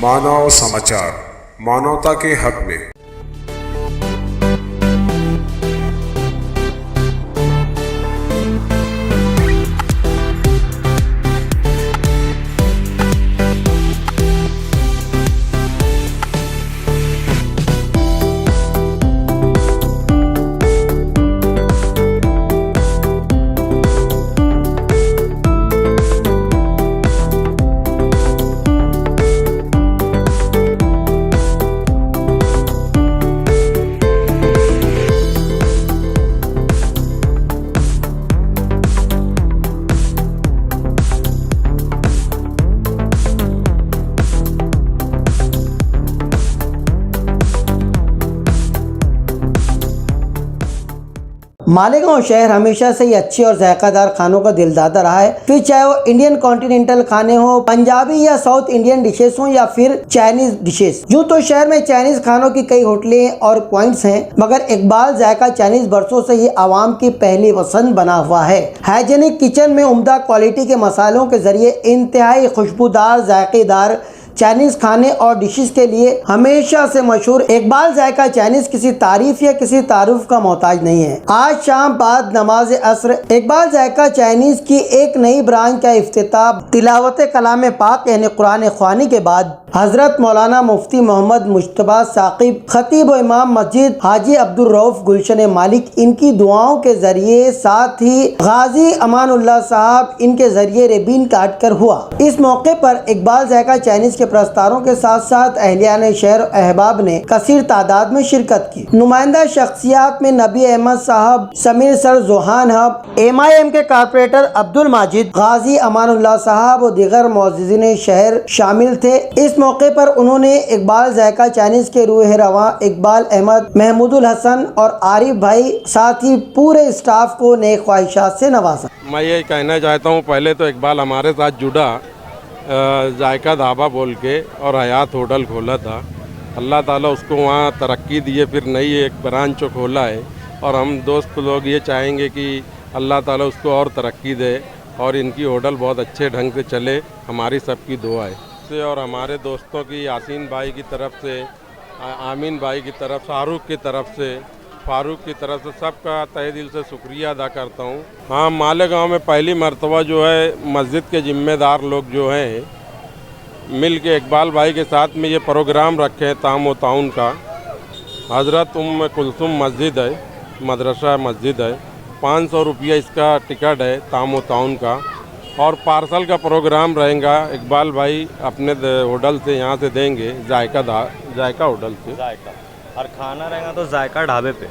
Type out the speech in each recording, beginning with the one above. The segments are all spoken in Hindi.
मानव समाचार, मानवता के हक में। मालेगांव शहर हमेशा से ही अच्छे और जायकादार खानों का दिलदाता रहा है। फिर चाहे वो इंडियन कॉन्टिनेंटल खाने हो, पंजाबी या साउथ इंडियन डिशेस हो या फिर चाइनीज डिशेस। यूँ तो शहर में चाइनीज खानों की कई होटलें और पॉइंट्स हैं, मगर इकबाल जायका चाइनीज बरसों से ही आवाम की पहली पसंद बना हुआ है। हाइजेनिक किचन में उम्दा क्वालिटी के मसालों के जरिए इंतहाई खुशबूदार जायकेदार चाइनीज खाने और डिशेस के लिए हमेशा से मशहूर इकबाल जायका चाइनीज किसी तारीफ या किसी तारुफ का मोहताज नहीं है। आज शाम बाद नमाज असर इकबाल जायका चाइनीज की एक नई ब्रांच का इफ्तिताह तिलावत कलाम पाक यानी कुरान ख्वानी के बाद हजरत मौलाना मुफ्ती मोहम्मद मुश्तबा साकिब खतीब व इमाम मस्जिद हाजी अब्दुल रऊफ गुलशन मालिक इनकी दुआओं के जरिए, साथ ही गाजी अमानुल्लाह साहब इनके जरिए रेबीन काट कर हुआ। इस मौके पर इकबाल जायका चाइनीज के प्रस्तारों के साथ साथ अहलियान शहर अहबाब ने कसीर तादाद में शिरकत की। नुमाइंदा शख्सियात में नबी अहमद साहब, समीर सर जोहान हब, MIM के कारपोरेटर अब्दुल माजिद, गाजी अमानुल्लाह साहब और दीगर मुअज़्ज़िज़ीन शहर शामिल थे। इस मौके पर उन्होंने इकबाल जायका चाइनीज के रूह रवां इकबाल अहमद, महमूदुल हसन और आरिफ भाई साथ ही पूरे स्टाफ को नेक ख्वाहिशात से नवाजा। मैं ये कहना चाहता हूँ, पहले तो इकबाल हमारे साथ जुड़ा जायका ढाबा बोल के और हयात होटल खोला था। अल्लाह ताला उसको वहाँ तरक्की दिए, फिर नई एक ब्रांच खोला है और हम दोस्त लोग ये चाहेंगे कि अल्लाह ताला उसको और तरक्की दे और इनकी होटल बहुत अच्छे ढंग से चले, हमारी सबकी दुआ है। और हमारे दोस्तों की यासीन भाई की तरफ से, आमीन भाई की तरफ, शाहरुख की तरफ से, फारूक की तरफ से सबका तहे दिल से शुक्रिया अदा करता हूँ। हाँ, मालेगांव में पहली मर्तबा जो है मस्जिद के ज़िम्मेदार लोग जो हैं मिल के इकबाल भाई के साथ में ये प्रोग्राम रखे हैं ताम व ताउन का। हज़रत उम्म कुलसुम मस्जिद है, मदरसा मस्जिद है, 500 रुपया इसका टिकट है ताम व ताउन का। और पार्सल का प्रोग्राम रहेगा, इकबाल भाई अपने होटल से यहाँ से देंगे, जायका होटल से जायका, और खाना रहेगा तो जायका ढाबे पे।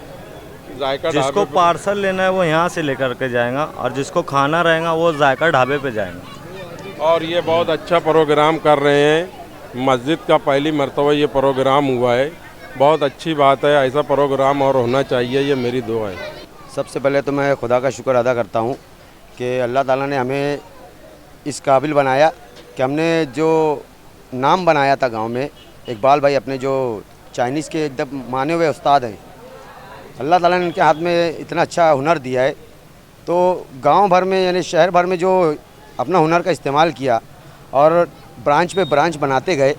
जायका जिसको पार्सल लेना है वो यहाँ से लेकर के जाएगा और जिसको खाना रहेगा वो जायका ढाबे पे जाएगा। और ये बहुत अच्छा प्रोग्राम कर रहे हैं, मस्जिद का पहली मर्तबा ये प्रोग्राम हुआ है, बहुत अच्छी बात है। ऐसा प्रोग्राम और होना चाहिए, ये मेरी दुआ है। सबसे पहले तो मैं खुदा का शुक्र अदा करता हूँ कि अल्लाह ताला ने हमें इस काबिल बनाया कि हमने जो नाम बनाया था गांव में, इकबाल भाई अपने जो चाइनीज़ के एकदम माने हुए उस्ताद हैं, अल्लाह ताला ने इनके हाथ में इतना अच्छा हुनर दिया है, तो गांव भर में यानी शहर भर में जो अपना हुनर का इस्तेमाल किया और ब्रांच पे ब्रांच बनाते गए।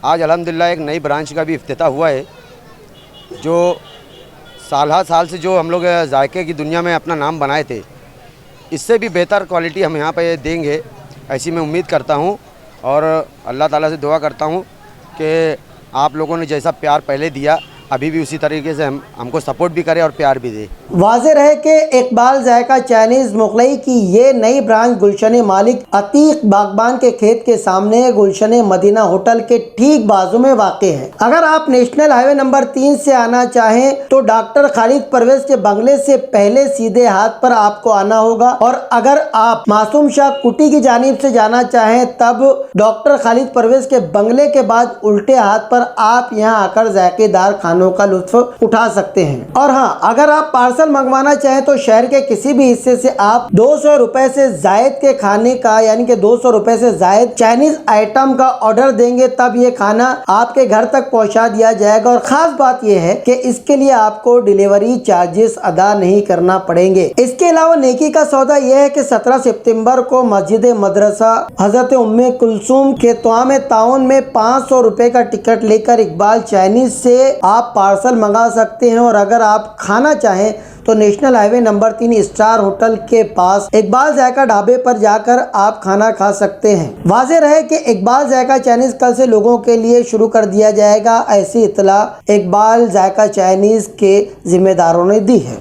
आज अल्हम्दुलिल्लाह एक नई ब्रांच का भी इफ्तिताह हुआ है, जो साल से जो हम लोग जायके की दुनिया में अपना नाम बनाए थे, इससे भी बेहतर क्वालिटी हम यहाँ पे देंगे, ऐसी मैं उम्मीद करता हूँ। और अल्लाह ताला से दुआ करता हूँ कि आप लोगों ने जैसा प्यार पहले दिया, अभी भी उसी तरीके से हमको सपोर्ट भी करे और प्यार भी दे। वाज़ेह रहे कि इकबाल जायका चाइनीज़ मुगलई की ये नई ब्रांच गुलशन मालिक अतीक बागबान के खेत के सामने गुलशन मदीना होटल के ठीक बाजू में वाक़ है। अगर आप नेशनल हाईवे नंबर 3 से आना चाहें तो डॉक्टर खालिद परवेज के बंगले से पहले सीधे हाथ पर आपको आना होगा, और अगर आप मासूम शाह कुटी की जानिब से जाना चाहें तब डॉक्टर खालिद परवेज के बंगले के बाद उल्टे हाथ पर आप यहाँ आकर जायकेदार खाना खानों का लुत्फ उठा सकते हैं। और हाँ, अगर आप पार्सल मंगवाना चाहें तो शहर के किसी भी हिस्से से आप 200 रुपए से जायद के खाने का यानी कि 200 रुपए से जायद चाइनीज आइटम का ऑर्डर देंगे, तब ये खाना आपके घर तक पहुंचा दिया जाएगा। और खास बात यह है कि इसके लिए आपको डिलीवरी चार्जेस अदा नहीं करना पड़ेंगे। इसके अलावा नेकी का सौदा यह है कि 17 सितंबर को मस्जिद मदरसा हजरत उम्मे कुलसूम के तवाम ताउन में 500 रुपए का टिकट लेकर इकबाल चाइनीज से आप पार्सल मंगा सकते हैं। और अगर आप खाना चाहें तो national highway number 3 star hotel के पास इकबाल जायका ढाबे पर जाकर आप खाना खा सकते हैं। वाज़ेह रहे कि इकबाल जायका चाइनीज कल से लोगों के लिए शुरू कर दिया जाएगा, ऐसी इत्तला इकबाल जायका चाइनीज के जिम्मेदारों ने दी है।